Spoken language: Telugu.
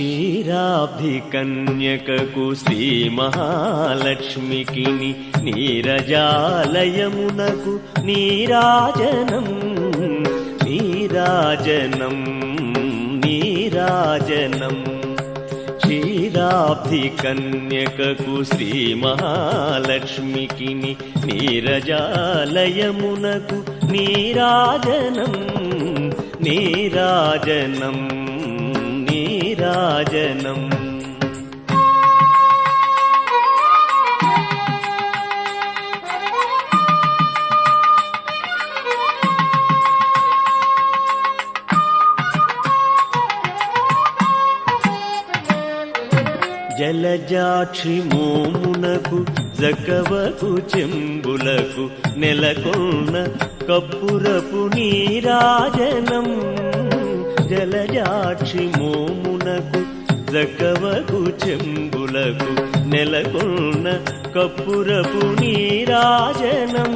క్షీరాబ్ధి కన్యకకు శ్రీ మహాలక్ష్మికి నీరజాలయమునకు నీరాజనం నీరాజనం నీరాజనం క్షీరాబ్ధి కన్యకకు శ్రీ మహాలక్ష్మికి నీరజాలయమునకు నీరాజనం నీరాజనం నీరాజనం జలజాక్షి మోమునకు జకవకు చెంబులకు నెలకొన్న కప్పురపు నీరాజనం జలజాక్షి మోమునకు జకవకు చెంబులకు నెలకొన్న కప్పురపు నీరాజనం